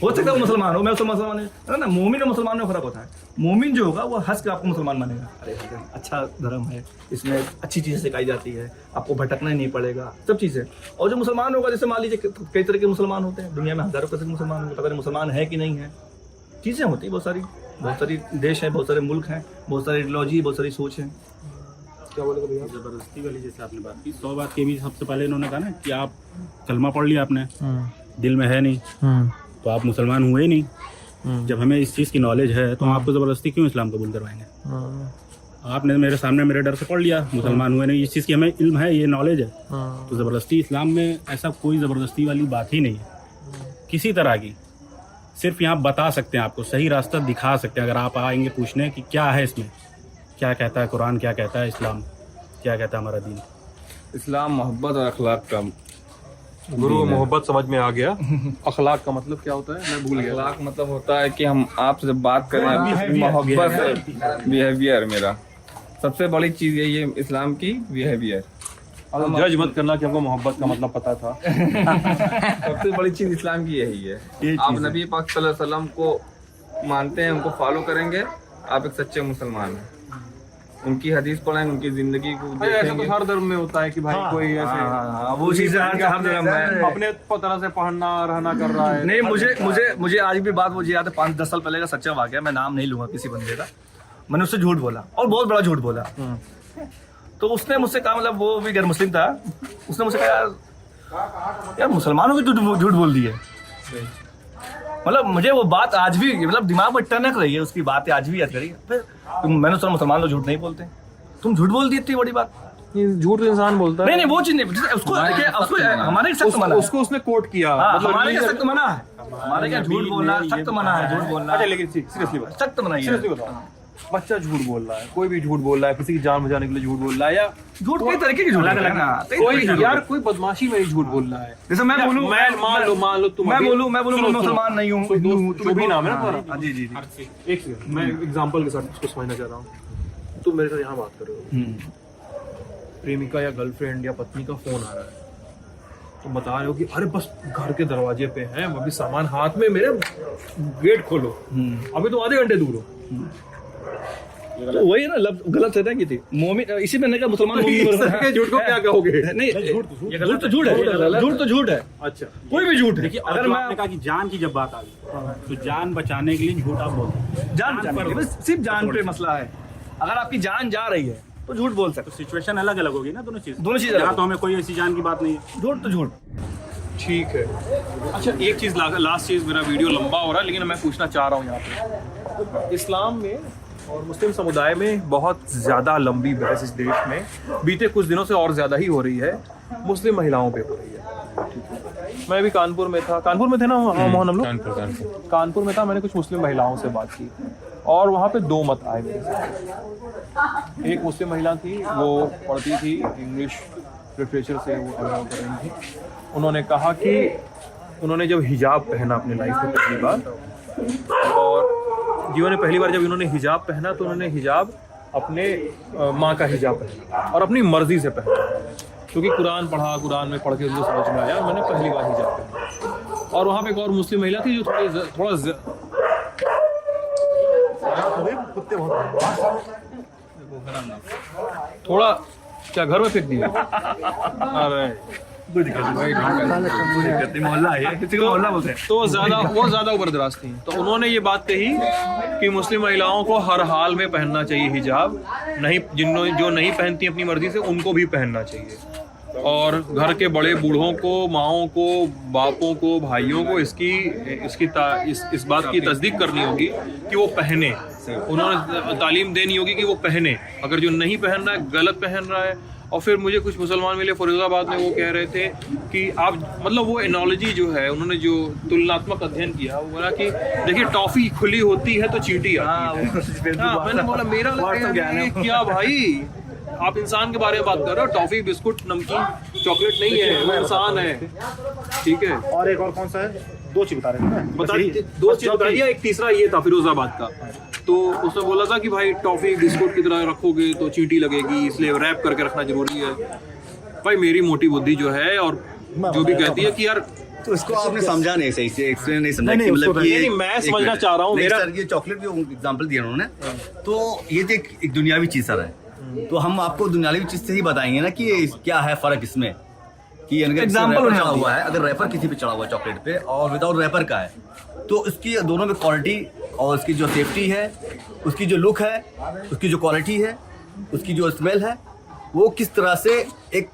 हो सकता है वो मुसलमान हो, मैं उसको मुसलमान नहीं, है ना। मोमिन और मुसलमान में फर्क होता है। मोमिन जो होगा वो हंस के आपको मुसलमान मानेगा, अरे अच्छा धर्म है, इसमें अच्छी चीजें सिखाई जाती है, आपको भटकना ही नहीं पड़ेगा, सब चीजें। और जो मुसलमान होगा, जैसे मान लीजिए कई तरह के मुसलमान होते हैं दुनिया में, हजारों तरह के मुसलमान होंगे, पता नहीं मुसलमान है कि नहीं है। चीजें होती है बहुत सारी देश है, बहुत सारे मुल्क हैं, बहुत सारी आइडियोलॉजी, बहुत सारी सोच है। क्या बोलेगा भैया? जबरदस्ती वाली जैसे आपने बात की, 100 बात के भी सबसे पहले इन्होंने कहा ना कि आप कलमा पढ़ लिया आपने, दिल में है नहीं, तो आप मुसलमान हुए ही नहीं। जब हमें इस चीज़ की नॉलेज है तो हम आपको ज़बरदस्ती क्यों इस्लाम कबूल करवाएंगे? आपने मेरे सामने मेरे डर से पढ़ लिया, मुसलमान हुए नहीं, इस चीज़ की हमें इल्म है, ये नॉलेज है। तो ज़बरदस्ती इस्लाम में ऐसा कोई ज़बरदस्ती वाली बात ही नहीं है किसी तरह की। सिर्फ यहाँ बता सकते हैं, आपको सही रास्ता दिखा सकते हैं। अगर आप आएंगे पूछने कि क्या है इसमें, क्या कहता है कुरान, क्या कहता है इस्लाम, क्या कहता है हमारा दीन, इस्लाम मोहब्बत और अखलाक का गुरु को मोहब्बत समझ में आ गया। अखलाक का मतलब क्या होता है, मैं भूल गया। अखलाक मतलब होता है कि हम आपसे जब बात करें मोहब्बत, बिहेवियर। मेरा सबसे बड़ी चीज़ यही है इस्लाम की, बिहेवियर। जज मत करना कि हमको मोहब्बत का मतलब पता था। सबसे बड़ी चीज़ इस्लाम की यही है। आप नबी पाक सल्लल्लाहु अलैहि वसल्लम को मानते हैं, उनको फॉलो करेंगे, आप एक सच्चे मुसलमान हैं। उनकी हदीस पढ़ेंगे, उनकी जिंदगी को ऐसा तो हर धर्म में होता है कि भाई कोई ऐसे वो चीजें हर धर्म में अपने तरह से पढ़ना रहना कर रहा है। नहीं, मुझे आज भी बात मुझे याद है, 5-10 साल पहले का सच्चा वाकया, मैं नाम नहीं लूंगा किसी बंदे का। मैंने उससे झूठ बोला और बहुत बड़ा झूठ बोला। तो उसने मुझसे कहा, मतलब वो भी गैर मुस्लिम था, उसने मुझसे कहा यार मुसलमानों की झूठ बोल दी है। मतलब मुझे वो बात आज भी मतलब दिमाग में टनक रही है, उसकी बातें आज भी याद करी। मैंने सुना मुसलमान लोग झूठ नहीं बोलते, तुम झूठ बोल दी, इतनी बड़ी बात। झूठ इंसान बोलता है। नहीं वो चीज नहीं, उसको हमारे सख्त मना, उसको उसने कोट किया, मतलब हमारे क्या सख्त मना है, हमारे क्या झूठ बोलना सख्त मना है, झूठ बोलना। अच्छा लेकिन सीरियसली सख्त मना है। बच्चा झूठ बोल रहा है, कोई भी झूठ बोल रहा है, किसी की जान बचाने के लिए झूठ बोल रहा है, या झूठ कई तरीके की झूठ अलग ना, कोई यार कोई बदमाशी में ही झूठ बोल रहा है। जैसे मैं बोलूं, मान लो तुम, मैं बोलूं मैं मुसलमान नहीं हूं, जो भी नाम है ना तुम्हारा। जी। एक सेकंड, मैं एग्जांपल के साथ उसको समझना चाह रहा हूँ। तुम मेरे साथ यहाँ बात कर रहे हो, प्रेमिका या गर्लफ्रेंड या पत्नी का फोन आ रहा है, तुम बता रहे हो कि अरे बस घर के दरवाजे पे हैं, अभी सामान हाथ में, मेरे गेट खोलो, अभी तो आधे घंटे दूर हो। तो वही ना गलत है ना कि थी मोमिन, इसी में का मुसलमान झूठ को क्या कहोगे? नहीं, झूठ तो झूठ है, झूठ तो झूठ है। अच्छा, कोई भी झूठ है। देखिए अगर मैं कहा कि जान की जब बात आ गई तो जान बचाने के लिए झूठ आप बोलते हैं। जान बचाने के लिए सिर्फ जान पे मसला है। अगर आपकी जान जा रही है तो झूठ बोल सकते। तो सिचुएशन अलग अलग होगी ना, दोनों चीज अलग। तो हमें कोई ऐसी जान की बात नहीं है, झूठ तो झूठ। ठीक है। अच्छा एक चीज, लास्ट चीज, मेरा वीडियो लंबा हो रहा है लेकिन मैं पूछना चाह रहा हूँ यहाँ पे, इस्लाम में और मुस्लिम समुदाय में बहुत ज़्यादा लंबी बहस इस देश में बीते कुछ दिनों से और ज़्यादा ही हो रही है, मुस्लिम महिलाओं पे हो रही है। मैं अभी कानपुर में था, कानपुर में थे ना मोहन हम लोग, कानपुर में था, मैंने कुछ मुस्लिम महिलाओं से बात की और वहाँ पे दो मत आए मेरे साथ। एक मुस्लिम महिला थी, वो पढ़ती थी इंग्लिश लिटरेचर से, वो एम कर रही थी। उन्होंने कहा कि उन्होंने जब हिजाब पहना अपनी लाइफ में पहली बार, और जीवन में पहली बार जब इन्होंने हिजाब पहना तो उन्होंने हिजाब अपने माँ का हिजाब पहना और अपनी मर्जी से पहना, क्योंकि कुरान पढ़ा, कुरान में पढ़ के उनको समझ में आया, मैंने पहली बार हिजाब पहना। और वहाँ पे एक और मुस्लिम महिला थी जो थोड़ा क्या घर में फेंक दिया। अरे मोहल्ला है, किसी को मोहल्ला बोलते हैं। तो वो ज्यादा उबरदराज थी, तो उन्होंने ये बात कही कि मुस्लिम महिलाओं को हर हाल में पहनना चाहिए हिजाब, नहीं जो नहीं पहनती अपनी मर्जी से उनको भी पहनना चाहिए, और घर के बड़े बूढ़ों को, माओं को, बापों को, भाइयों को इस बात की तस्दीक करनी होगी कि वो पहने। उन्होंने तालीम देनी होगी कि वो पहने, अगर जो नहीं पहन रहा है, गलत पहन रहा है। और फिर मुझे कुछ मुसलमान मिले फरीदाबाद में, वो कह रहे थे कि आप, मतलब वो एनोलॉजी जो है, उन्होंने जो तुलनात्मक अध्ययन किया, वो बोला कि देखिए टॉफी खुली होती है तो चींटी आती है। मैंने बोला मेरा क्या भाई, आप इंसान के बारे में बात कर रहे हो, टॉफी बिस्कुट नमकीन चॉकलेट नहीं है, वो इंसान है, ठीक है। और एक और कौन सा है, दो चीज बता रहे थे, दो चीज बता दिया, एक तीसरा ये था फिरोजाबाद का, तो उसने बोला था कि भाई टॉफी बिस्कुट की तरह रखोगे तो चींटी लगेगी, इसलिए रैप करके रखना जरूरी है। भाई मेरी मोटी बुद्धि जो है और जो भी कहती है कि यार, तो इसको आपने समझा नहीं, सही से एक्सप्लेन नहीं समझा कि मतलब ये मैं समझना चाह रहा हूँ। मेरा सर ये चॉकलेट जो एग्जांपल दिया उन्होंने, तो ये तो एक दुनियावी चीज सर है, तो हम आपको दुनियावी चीज से ही बताएंगे ना कि क्या है फर्क इसमें, कि एग्जाम्पल चढ़ा हुआ है, अगर रैपर किसी पे चढ़ा हुआ है चॉकलेट पे और विदाउट रैपर का है, तो इसकी दोनों में क्वालिटी और उसकी जो सेफ्टी है, उसकी जो लुक है, उसकी जो क्वालिटी है, उसकी जो स्मेल है, वो किस तरह से एक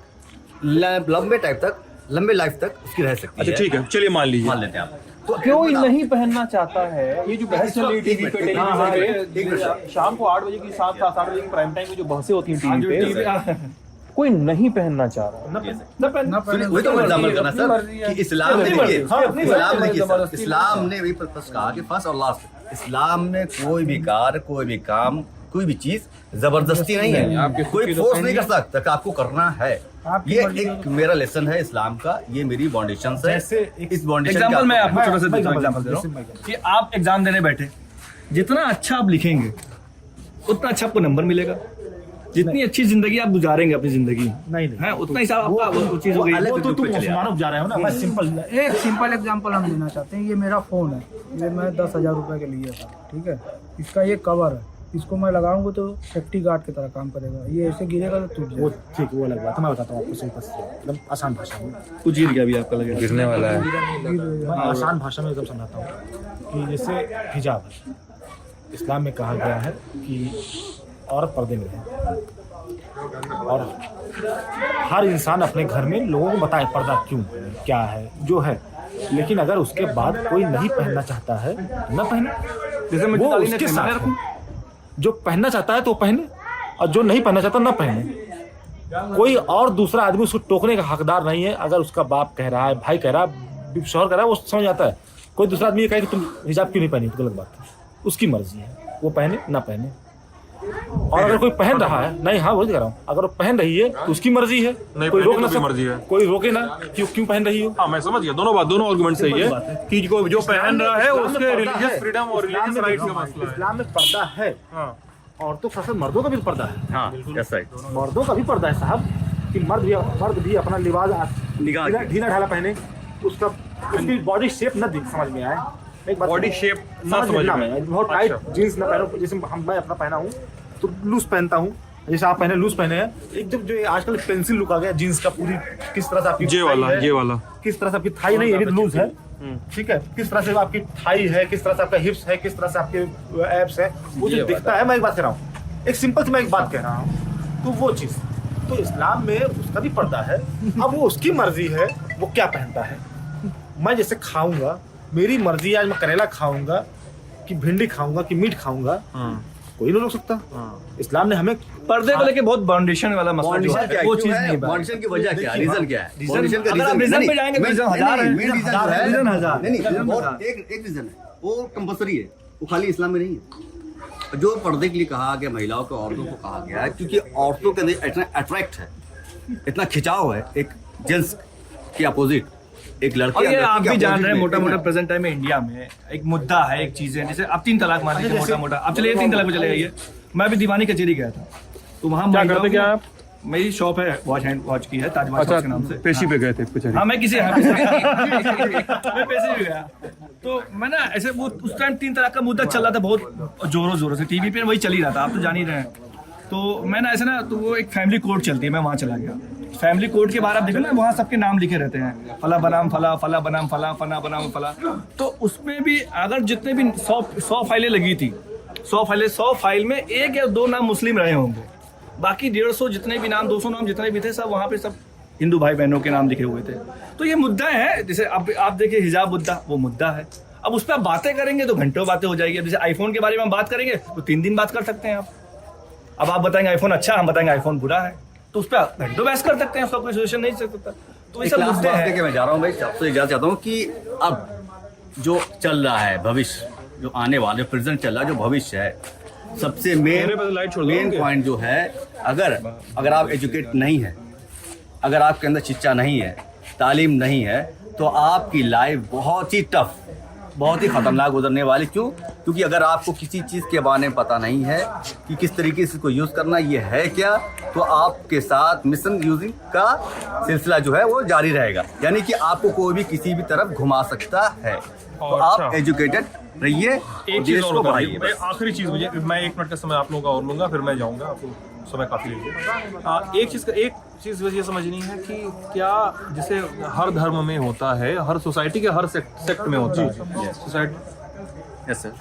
लंबे लाइफ तक उसकी रह सकती है। अच्छा ठीक है, चलिए मान लेते हैं आप। तो क्यों नहीं पहनना चाहता है, ये जो बहस चल रही टीवी पे, टेलीविजन पे, शाम को 8 बजे की 7 बजे की प्राइम टाइम में जो बहसें होती हैं टीवी पे, कोई नहीं पहनना चाह रहा, वही तो एग्जाम्पल करना सर कि इस्लाम ने देखिए, इस्लाम ने वही पर्पस कहा कि फर्स्ट और लास्ट, इस्लाम ने कोई भी कार्य, कोई भी काम कोई भी चीज जबरदस्ती नहीं है, कोई फोर्स नहीं कर सकता कि आपको करना है। ये एक मेरा लेसन है इस्लाम का, ये मेरी फाउंडेशन है। इस फाउंडेशन एग्जाम्पल मैं आपको छोटा सा एग्जाम्पल दे रहा हूँ कि आप एग्जाम देने बैठे, जितना अच्छा आप लिखेंगे उतना अच्छा आपको नंबर मिलेगा। जितनी अच्छी जिंदगी आप गुजारेंगे अपनी जिंदगी नहीं है, उतना हिसाब आपका वो चीज हो गई। वो तो तुम मानव जा रहे हो ना, मैं सिंपल एक सिंपल एग्जांपल हम देना चाहते हैं। ये मेरा फ़ोन है, ये मैं 10,000 रुपये के लिए था, ठीक है। इसका ये कवर है, इसको मैं लगाऊंगा तो सेफ्टी गार्ड की तरह काम करेगा। ये ऐसे गिरेगा तो टूट वो जाएगा। ठीक, वो अलग बात है। मैं बताता हूँ आपको सिंपल से, एकदम आसान भाषा में। कुछ गिर गया भी आपका लगेगा गिरने वाला है। मैं आसान भाषा में एकदम समझाता हूँ कि जैसे हिजाब है, इस्लाम में कहा गया है कि औरत पर्दे में रहे, और हर इंसान अपने घर में लोगों को बताए पर्दा क्यों है, क्या है, जो है। लेकिन अगर उसके बाद कोई नहीं पहनना चाहता है न पहने, जैसे मैं वो उसके साथ है। जो पहनना चाहता है तो पहने, और जो नहीं पहनना चाहता न पहने। कोई और दूसरा आदमी उसको टोकने का हकदार नहीं है। अगर उसका बाप कह रहा है, भाई कह रहा है, शौहर कह रहा है, वो समझ आता है। कोई दूसरा आदमी ये कहे कि तुम हिजाब क्यों नहीं पहनी, तो गलत बात है। उसकी मर्जी है, वो पहने ना पहने। और अगर कोई पहन रहा है, नहीं, हाँ वही कह रहा हूँ, अगर वो पहन रही है तो उसकी मर्जी है, कोई रोक ना सकता, मर्जी है, कोई रोके ना क्यों पहन रही हो। हाँ मैं समझ गया, दोनों आर्गुमेंट सही है कि जो पहन रहा है उसके रिलीजियस फ्रीडम और रिलीजियस राइट्स का मसला है। इस्लाम में पर्दा है, औरतों का साथ मर्दों का भी पर्दा है। हाँ, मर्दों का भी पर्दा है साहब, कि मर्द भी अपना लिबास ढीला ढाला पहने, उसका उसकी बॉडी शेप न समझ में आए। एक बॉडी शेप ना समझ में, बहुत टाइट जींस ना पहनो। जैसे मैं अपना पहना हूँ तो लूज पहनता हूँ, जैसे आप पहने लूज पहने हैं। एकदम जो आजकल पेंसिल लुक आ गया जींस का, पूरी किस तरह से आपकी ये वाला किस तरह से आपकी थाई नहीं, ये भी लूज है, ठीक है। किस तरह से आपकी थाई है, किस तरह से आपका हिप्स है, किस तरह से आपके एब्स है, वो जो दिखता है। मैं एक बात कह रहा हूँ, एक सिंपल से मैं एक बात कह रहा हूँ, तो वो चीज़ तो इस्लाम में उसका भी पर्दा है। अब वो उसकी मर्जी है वो क्या पहनता है। मैं जैसे खाऊंगा, मेरी मर्जी, आज मैं करेला खाऊंगा कि भिंडी खाऊंगा कि मीट खाऊंगा, कोई नहीं रोक सकता। इस्लाम ने हमें पर्दे को लेके बहुत बाउंडेशन वाला मसला जो है, वो चीज नहीं। फाउंडेशन की वजह क्या है, रीजन क्या है? फाउंडेशन का अगर आप रीजन पे जाएंगे तो रीजन हजार है। रीजन हजार नहीं, एक रीजन है, वो कंपल्सरी है, वो खाली इस्लाम में नहीं है। जो पर्दे के लिए कहा गया महिलाओं को, औरतों को कहा गया है, क्योंकि औरतों के अंदर इतना अट्रैक्ट है, इतना खिंचाव है एक जेंट्स के अपोजिट, एक लड़के। और ये आप भी जान रहे हैं, मोटा मोटा प्रेजेंट टाइम में इंडिया में एक मुद्दा है, एक चीज है, जैसे अब 3 तलाक मान लीजिए, मोटा मोटा अब चलिए 3 तलाक पे चले जाइए। मैं भी दीवानी कचेरी गया था, तो वहाँ क्या करते क्या आप? मेरी शॉप है वॉच की है, ताजमहल के नाम से। पेशी पे गए थे कचहरी? हाँ, मैं पैसे भी गया। तो मैं ना ऐसे वो उस टाइम 3 तलाक का मुद्दा चल रहा था बहुत जोरों से, टीवी पे वही चल ही रहा था, आप तो जान ही रहे हैं। तो मैं ना ऐसे ना, तो वो एक फैमिली कोर्ट चलती है, मैं वहाँ चला गया। फैमिली कोर्ट के बाहर आप देखो ना, वहाँ सबके नाम लिखे रहते हैं, फला बनाम फला, फला बनाम फला, फना बनाम फला। तो उसमें भी अगर जितने भी 100 फाइलें लगी थी, 100 फाइल में 1 या 2 नाम मुस्लिम रहे होंगे, बाकी 150 जितने भी नाम, 200 नाम जितने भी थे, सब वहाँ पे सब हिंदू भाई बहनों के नाम लिखे हुए थे। तो ये मुद्दा है, जैसे आप देखिए हिजाब मुद्दा, वो मुद्दा है। अब उस पर आप बातें करेंगे तो घंटों बातें हो जाएगी। जैसे आईफोन के बारे में हम बात करेंगे तो 3 दिन बात कर सकते हैं आप। अब आप बताएंगे आईफोन अच्छा, हम बताएंगे आईफोन बुरा है, तो उस पर घंटों बहस कर सकते हैं, उसका कोई सोल्यूशन नहीं सकता। तो ये सब मुद्दे हैं कि मैं जा रहा हूँ भाई, आपसे इजाजत चाहता हूँ कि अब जो चल रहा है, भविष्य जो आने वाले, प्रेजेंट चल रहा है, जो भविष्य है, सबसे मेन पॉइंट जो है, अगर आप एजुकेट नहीं है, अगर आपके अंदर शिक्षा नहीं है, तालीम नहीं है, तो आपकी लाइफ बहुत ही टफ, बहुत ही खतरनाक गुजरने वाली। क्यों? क्योंकि अगर आपको किसी चीज़ के बारे में पता नहीं है कि किस तरीके से इसको यूज़ करना, ये है क्या, तो आपके साथ मिसन यूजिंग का सिलसिला जो है वो जारी रहेगा। यानी कि आपको कोई भी किसी भी तरफ घुमा सकता है। तो आप एजुकेटेड रहिए, देश को बढ़ाइए। आखिरी चीज मुझे, मैं 1 मिनट का समय आप लोगों का और लूंगा, फिर मैं जाऊंगा, आपको समय काफी लीजिए। एक चीज ये समझनी है कि क्या जैसे हर धर्म में होता है, हर सोसाइटी के हर सेक्ट में होता है, सोसाइटी। यस सर,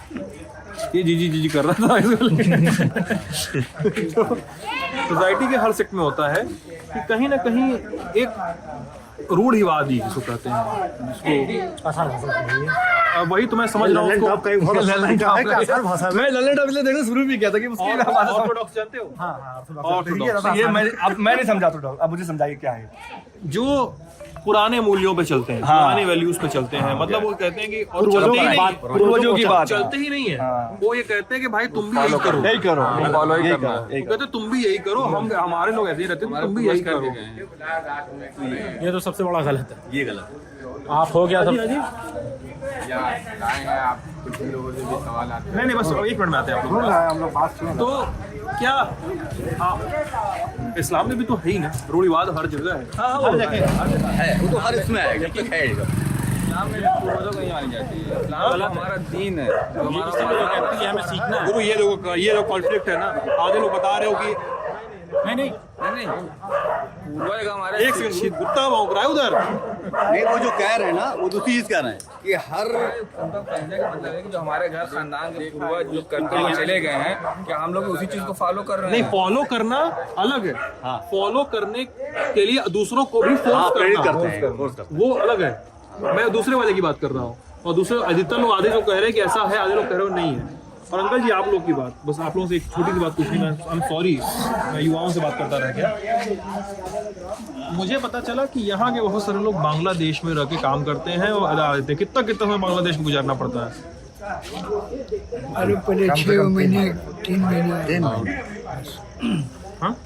ये जी कर रहा था सोसाइटी के हर सेक्ट में होता है कि कहीं ना कहीं एक रूढ़िवादी जिसको कहते हैं, जिसको आसान वही तो मैं समझ रहा हूँ। मैं लल्ले टॉप इसलिए देखना शुरू भी किया था कि उसकी ऑर्थोडॉक्स जानते हो? हाँ, ये मैं नहीं समझा, तो अब मुझे समझाइए क्या है। जो पुराने मूल्यों पे चलते हैं, पुराने वैल्यूज पे चलते हैं। मतलब वो कहते हैं कि और चलते ही नहीं, पूर्वजों की बात चलते ही नहीं है। वो ये कहते हैं कि भाई तुम भी यही करो, यही करो, फॉलो ही करना है। वो कहते तुम भी यही करो, हम हमारे लोग ऐसे ही रहते हैं, तुम भी यही करो। ये तो सबसे बड़ा गलत है, ये गलत आप हो गया सब। आप कुछ लोगों से भी सवाल आते हैं। नहीं बस 1 मिनट में आते हैं आप लोग। हम लोग बात सुन तो क्या इस्लाम में भी तो है ही ना, रूढ़िवाद हर जगह है। है, वो तो हर इसमें है, जब तक है इस्लाम में पूर्वजों को नहीं मानी जाती है। इस्लाम हमारा दीन है, जो हमारा हमें सीखना है। गुरु ये जो कॉन्फ्लिक्ट है ना, आधे लोग बता रहे हो कि नहीं पूर्वज का हमारे एक सेकंड गुत्ता भौंक रहा है उधर। नहीं, वो जो कह रहे हैं ना, वो दूसरी चीज कह रहे हैं कि हर उनका कहने का मतलब है कि जो हमारे घर खानदान के पूर्वज जो करते हुए चले गए हैं, क्या हम लोग उसी चीज को फॉलो कर रहे नहीं, हैं? फॉलो करना अलग है। फॉलो करने के लिए दूसरों को भी फोर्स प्रेरित करना, करते हैं, फोर्स करते वो अलग है। मैं दूसरे वाले की बात कर रहा हूँ, और दूसरे अधिकतर लोग आधे लोग कह रहे हैं कि ऐसा है, आधे लोग कह रहे हो नहीं है। और अंकल जी आप लोग की बात, बस आप लोगों से एक छोटी सी बात पूछनी, मैं आई एम सॉरी, मैं युवाओं से बात करता रह गया। मुझे पता चला कि यहाँ के बहुत सारे लोग बांग्लादेश में रह के काम करते हैं और अदा देते हैं। कितना समय बांग्लादेश में गुजारना पड़ता है? अरे पहले 6 महीने 3 महीने हाँ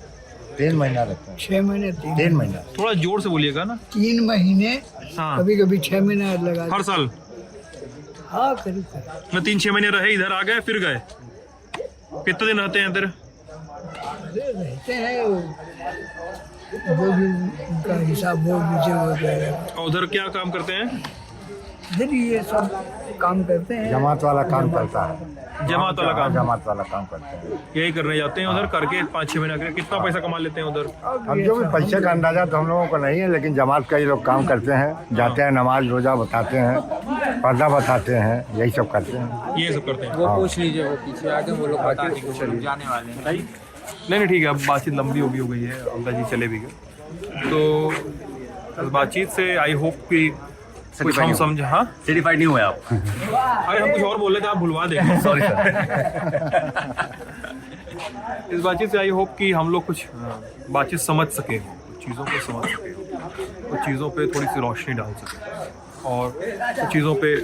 3 महीना लगता है, 6 महीने 3 महीना। थोड़ा जोर से बोलिएगा ना। 3 महीने हाँ कभी कभी 6 महीने लगा। हर साल हाँ करीब मैं 3-6 महीने रहे, इधर आ गए फिर गए। कितने दिन रहते हैं इधर? रहते हैं, वो भी उनका हिसाब वो मुझे हो जाएगा। और उधर क्या काम करते हैं? इधर ये सब काम करते हैं, जमात वाला काम करता है, जमात वाला काम, जमात वाला काम करते हैं। यही करने जाते हैं उधर, करके 5-6 महीना करके कितना पैसा कमा लेते हैं उधर? अब जो भी पैसे का अंदाजा तो हम लोगों को नहीं है, लेकिन जमात का ये लोग काम करते हैं, जाते हैं, नमाज रोजा बताते हैं, पर्दा बताते हैं, यही सब करते हैं। ये सब करते हैं। वो पूछ लीजिए, वो पीछे आके वो लोग बता देंगे, वो लोग जाने वाले हैं। नहीं ठीक है, अब बातचीत लंबी हो गई है, अंकल जी चले भी गए। तो इस बातचीत से आई होप कि कुछ हम समझे। हाँ सर्टिफाइड नहीं हुए आप। अरे हम कुछ और बोल रहे थे, आप भुलवा दें। Sorry sir. इस बातचीत से आई होप कि हम लोग कुछ बातचीत समझ सके, कुछ चीज़ों को समझ सके, कुछ चीज़ों पे थोड़ी सी रोशनी डाल सके, और कुछ चीज़ों पे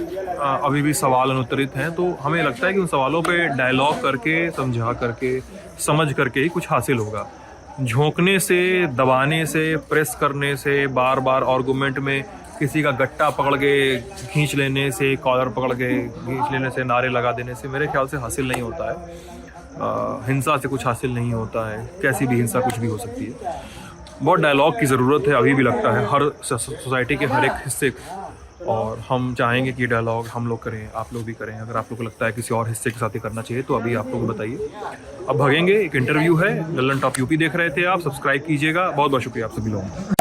अभी भी सवाल अनुत्तरित हैं। तो हमें लगता है कि उन सवालों पे डायलॉग करके, समझा करके, समझ करके ही कुछ हासिल होगा। झोंकने से, दबाने से, प्रेस करने से, बार बार आर्गूमेंट में किसी का गट्टा पकड़ के खींच लेने से, कॉलर पकड़ के खींच लेने से, नारे लगा देने से मेरे ख्याल से हासिल नहीं होता है। हिंसा से कुछ हासिल नहीं होता है, कैसी भी हिंसा कुछ भी हो सकती है। बहुत डायलॉग की ज़रूरत है, अभी भी लगता है, हर सोसाइटी के हर एक हिस्से को। और हम चाहेंगे कि डायलॉग हम लोग करें, आप लोग भी करें। अगर आप लोग को लगता है किसी और हिस्से के साथ ही करना चाहिए तो अभी आप लोग बताइए। अब भगेंगे, एक इंटरव्यू है, लल्लन टॉप यूपी देख रहे थे आप, सब्सक्राइब कीजिएगा। बहुत बहुत शुक्रिया आप सभी लोगों का।